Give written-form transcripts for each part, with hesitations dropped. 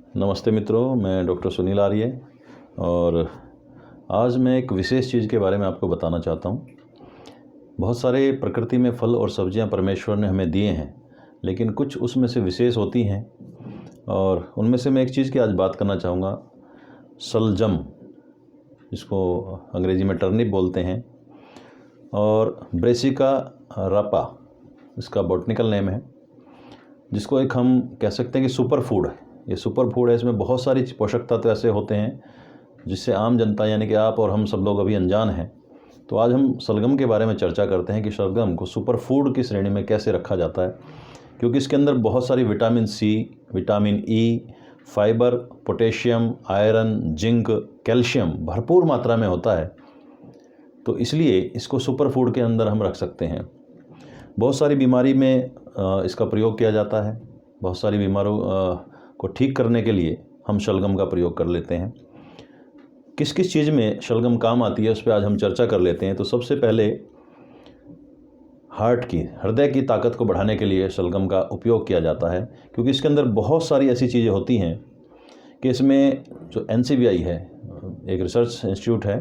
नमस्ते मित्रों, मैं डॉक्टर सुनील आर्य और आज मैं एक विशेष चीज़ के बारे में आपको बताना चाहता हूँ। बहुत सारे प्रकृति में फल और सब्जियाँ परमेश्वर ने हमें दिए हैं, लेकिन कुछ उसमें से विशेष होती हैं और उनमें से मैं एक चीज़ की आज बात करना चाहूँगा, शलजम, जिसको अंग्रेजी में टर्निप बोलते हैं, और ब्रेसिका रापा इसका बॉटनिकल नेम है, जिसको एक हम कह सकते हैं कि सुपर फूड है। ये सुपर फूड है, इसमें बहुत सारी पोषक तत्व ऐसे होते हैं जिससे आम जनता यानी कि आप और हम सब लोग अभी अनजान हैं। तो आज हम शलगम के बारे में चर्चा करते हैं कि शलगम को सुपर फूड की श्रेणी में कैसे रखा जाता है, क्योंकि इसके अंदर बहुत सारी vitamin C, vitamin E, fibre, potassium, iron, zinc, calcium भरपूर मात्रा में होता है। तो इसलिए इसको सुपर फूड के अंदर हम रख सकते हैं। बहुत सारी बीमारी में इसका प्रयोग किया जाता है। बहुत सारी बीमारों को ठीक करने के लिए हम शलगम का प्रयोग कर लेते हैं। किस किस चीज़ में शलगम काम आती है उस पर आज हम चर्चा कर लेते हैं। तो सबसे पहले हृदय की ताकत को बढ़ाने के लिए शलगम का उपयोग किया जाता है, क्योंकि इसके अंदर बहुत सारी ऐसी चीज़ें होती हैं कि इसमें जो NCBI है, एक रिसर्च इंस्टीट्यूट है,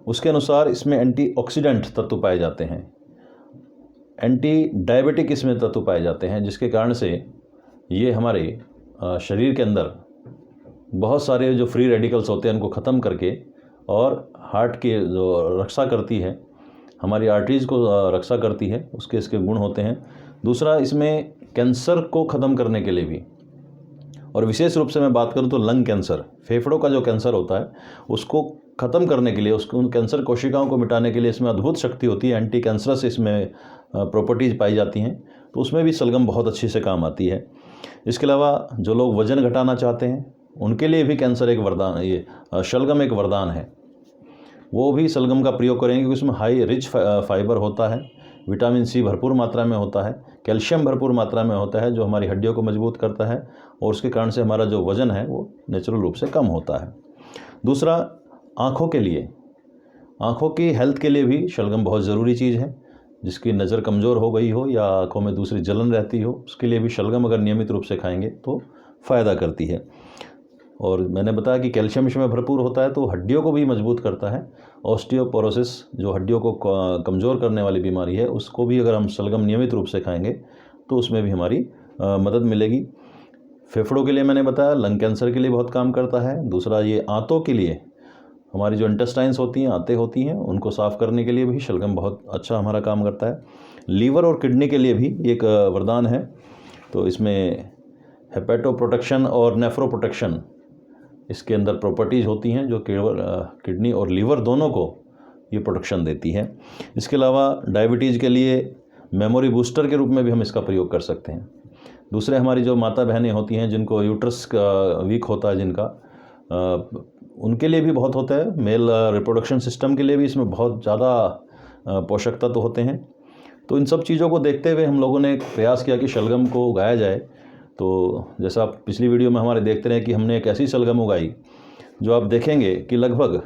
उसके अनुसार इसमें एंटीऑक्सीडेंट तत्व पाए जाते हैं, एंटी डायबिटिक इसमें तत्व पाए जाते हैं, जिसके कारण से ये हमारे शरीर के अंदर बहुत सारे जो फ्री रेडिकल्स होते हैं उनको ख़त्म करके और हार्ट के जो रक्षा करती है, हमारी आर्टरीज़ को रक्षा करती है, उसके इसके गुण होते हैं। दूसरा, इसमें कैंसर को ख़त्म करने के लिए भी, और विशेष रूप से मैं बात करूं तो लंग कैंसर, फेफड़ों का जो कैंसर होता है उसको ख़त्म करने के लिए, उसको उन कैंसर कोशिकाओं को मिटाने के लिए इसमें अद्भुत शक्ति होती है। एंटी कैंसरस इसमें प्रॉपर्टीज़ पाई जाती हैं, तो उसमें भी शलगम बहुत अच्छे से काम आती है। इसके अलावा जो लोग वज़न घटाना चाहते हैं उनके लिए भी कैंसर एक वरदान, ये शलगम एक वरदान है। वो भी शलगम का प्रयोग करेंगे, क्योंकि उसमें हाई रिच फाइबर होता है, विटामिन सी भरपूर मात्रा में होता है, कैल्शियम भरपूर मात्रा में होता है, जो हमारी हड्डियों को मजबूत करता है और उसके कारण से हमारा जो वज़न है वो नेचुरल रूप से कम होता है। दूसरा, आँखों के लिए, आँखों की हेल्थ के लिए भी शलगम बहुत ज़रूरी चीज़ है। जिसकी नज़र कमज़ोर हो गई हो या आँखों में दूसरी जलन रहती हो, उसके लिए भी शलगम अगर नियमित रूप से खाएंगे तो फ़ायदा करती है। और मैंने बताया कि कैल्शियम इसमें भरपूर होता है, तो हड्डियों को भी मजबूत करता है। ऑस्टियोपोरोसिस, जो हड्डियों को कमज़ोर करने वाली बीमारी है, उसको भी अगर हम शलगम नियमित रूप से खाएंगे तो उसमें भी हमारी मदद मिलेगी। फेफड़ों के लिए मैंने बताया, लंग कैंसर के लिए बहुत काम करता है। दूसरा, ये आंतों के लिए, हमारी जो इंटेस्टाइन्स होती हैं, आंतें होती हैं, उनको साफ़ करने के लिए भी शलगम बहुत अच्छा हमारा काम करता है। लीवर और किडनी के लिए भी एक वरदान है। तो इसमें हेपेटो प्रोटेक्शन और नेफ्रो प्रोटेक्शन, इसके अंदर प्रॉपर्टीज़ होती हैं जो केवल किडनी और लीवर दोनों को ये प्रोटेक्शन देती है। इसके अलावा डायबिटीज़ के लिए मेमोरी बूस्टर के रूप में भी हम इसका प्रयोग कर सकते हैं। दूसरे, हमारी जो माता बहनें होती हैं जिनको यूट्रस का वीक होता है, जिनका उनके लिए भी बहुत होता है। मेल रिप्रोडक्शन सिस्टम के लिए भी इसमें बहुत ज़्यादा पोषक तत्व होते हैं। तो इन सब चीज़ों को देखते हुए हम लोगों ने प्रयास किया कि शलगम को उगाया जाए। तो जैसा आप पिछली वीडियो में हमारे देखते रहे कि हमने एक ऐसी शलगम उगाई जो आप देखेंगे कि लगभग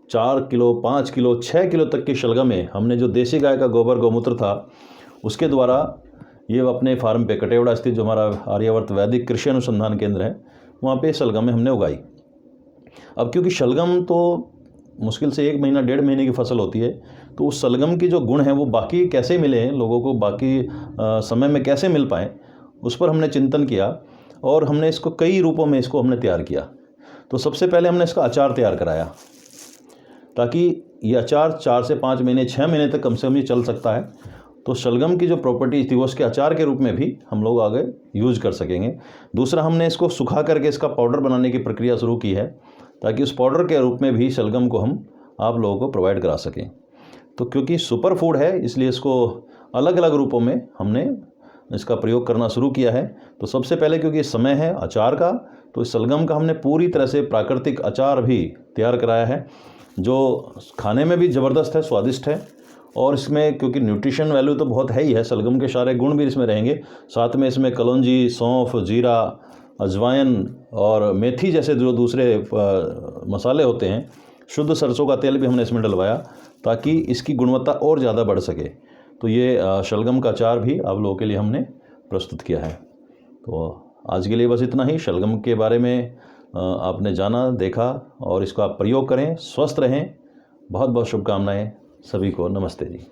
4 किलो, 5 किलो, 6 किलो तक की शलगमें हमने जो देसी गाय का गोबर गौमूत्र था उसके द्वारा, ये अपने फार्म पे कटेवड़ा स्थित जो हमारा आर्यावर्त वैदिक कृषि अनुसंधान केंद्र है, वहाँ पे शलगमें हमने उगाई। अब क्योंकि शलगम तो मुश्किल से 1 महीना 1.5 महीने की फसल होती है, तो उस शलगम के जो गुण हैं वो बाकी कैसे मिले हैं लोगों को, बाकी समय में कैसे मिल पाएँ, उस पर हमने चिंतन किया और हमने इसको कई रूपों में इसको हमने तैयार किया। तो सबसे पहले हमने इसका अचार तैयार कराया, ताकि ये अचार 4 से 5 महीने, 6 महीने तक कम से कम ये चल सकता है। तो शलगम की जो प्रॉपर्टीज़ थी वो उसके अचार के रूप में भी हम लोग आगे यूज़ कर सकेंगे। दूसरा, हमने इसको सुखा करके इसका पाउडर बनाने की प्रक्रिया शुरू की है, ताकि उस पाउडर के रूप में भी शलगम को हम आप लोगों को प्रोवाइड करा सकें। तो क्योंकि सुपर फूड है, इसलिए इसको अलग अलग रूपों में हमने इसका प्रयोग करना शुरू किया है। तो सबसे पहले, क्योंकि समय है अचार का, तो इस शलगम का हमने पूरी तरह से प्राकृतिक अचार भी तैयार कराया है, जो खाने में भी ज़बरदस्त है, स्वादिष्ट है। और इसमें क्योंकि न्यूट्रिशन वैल्यू तो बहुत है ही है, शलगम के सारे गुण भी इसमें रहेंगे। साथ में इसमें कलौंजी, सौंफ, जीरा, अजवाइन और मेथी जैसे जो दूसरे मसाले होते हैं, शुद्ध सरसों का तेल भी हमने इसमें डलवाया, ताकि इसकी गुणवत्ता और ज़्यादा बढ़ सके। तो ये शलगम का अचार भी आप लोगों के लिए हमने प्रस्तुत किया है। तो आज के लिए बस इतना ही। शलगम के बारे में आपने जाना, देखा, और इसको आप प्रयोग करें, स्वस्थ रहें। बहुत बहुत शुभकामनाएं सभी को। नमस्ते जी।